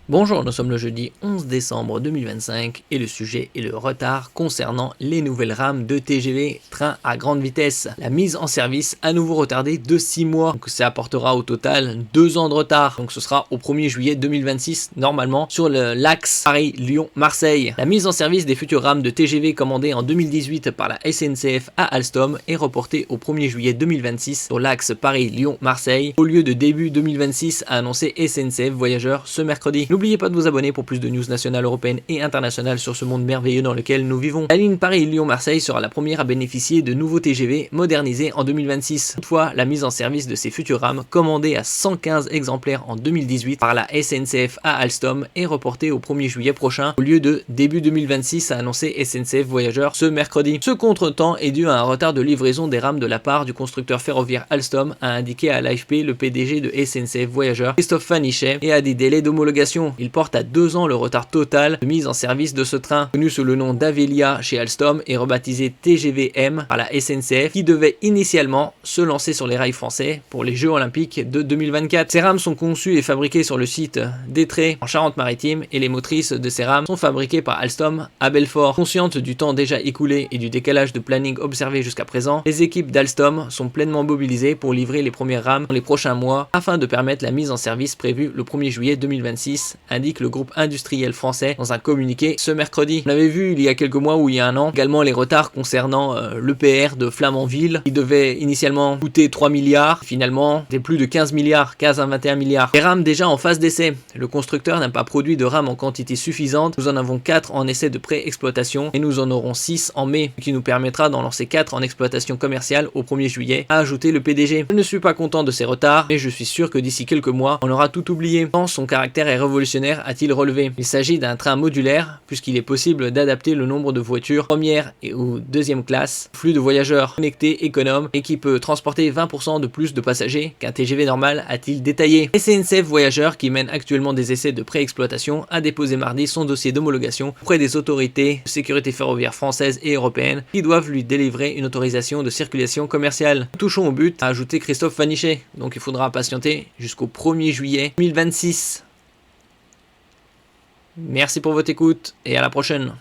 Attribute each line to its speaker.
Speaker 1: Bonjour, nous sommes le jeudi 11 décembre 2025 et le sujet est le retard concernant les nouvelles rames de TGV train à grande vitesse. La mise en service à nouveau retardée de 6 mois, donc ça apportera au total 2 ans de retard. Donc ce sera au 1er juillet 2026 normalement sur l'axe Paris-Lyon-Marseille. La mise en service des futures rames de TGV commandées en 2018 par la SNCF à Alstom est reportée au 1er juillet 2026 sur l'axe Paris-Lyon-Marseille au lieu de début 2026 a annoncé SNCF Voyageurs ce mercredi. N'oubliez pas de vous abonner pour plus de news nationales, européennes et internationales sur ce monde merveilleux dans lequel nous vivons. La ligne Paris-Lyon-Marseille sera la première à bénéficier de nouveaux TGV modernisés en 2026. Toutefois, la mise en service de ces futures rames, commandée à 115 exemplaires en 2018 par la SNCF à Alstom, est reportée au 1er juillet prochain au lieu de début 2026 a annoncé SNCF Voyageurs ce mercredi. Ce contretemps est dû à un retard de livraison des rames de la part du constructeur ferroviaire Alstom, a indiqué à l'AFP le PDG de SNCF Voyageurs, Christophe Fanichet, et à des délais d'homologation. Il porte à 2 ans le retard total de mise en service de ce train, connu sous le nom d'Avelia chez Alstom et rebaptisé TGV-M par la SNCF, qui devait initialement se lancer sur les rails français pour les Jeux Olympiques de 2024. Ces rames sont conçues et fabriquées sur le site d'Étré en Charente-Maritime et les motrices de ces rames sont fabriquées par Alstom à Belfort. Conscientes du temps déjà écoulé et du décalage de planning observé jusqu'à présent, les équipes d'Alstom sont pleinement mobilisées pour livrer les premières rames dans les prochains mois afin de permettre la mise en service prévue le 1er juillet 2026, indique le groupe industriel français dans un communiqué ce mercredi. On avait vu il y a quelques mois ou il y a un an également les retards concernant l'EPR de Flamanville qui devait initialement coûter 3 milliards, finalement c'était plus de 15 milliards, 15 à 21 milliards. Les rames déjà en phase d'essai. Le constructeur n'a pas produit de rames en quantité suffisante. Nous en avons 4 en essai de pré-exploitation et nous en aurons 6 en mai, ce qui nous permettra d'en lancer 4 en exploitation commerciale au 1er juillet, a ajouté le PDG. Je ne suis pas content de ces retards, mais je suis sûr que d'ici quelques mois, on aura tout oublié. Tant son caractère est révolutionnaire, a-t-il relevé. Il s'agit d'un train modulaire, puisqu'il est possible d'adapter le nombre de voitures première et ou deuxième classe, flux de voyageurs connectés, économes, et qui peut transporter 20% de plus de passagers qu'un TGV normal, a-t-il détaillé. SNCF Voyageurs, qui mène actuellement des essais de pré-exploitation, a déposé mardi son dossier d'homologation auprès des autorités de sécurité ferroviaire françaises et européennes, qui doivent lui délivrer une autorisation de circulation commerciale. Touchons au but, a ajouté Christophe Fanichet, donc il faudra patienter jusqu'au 1er juillet 2026. Merci pour votre écoute et à la prochaine.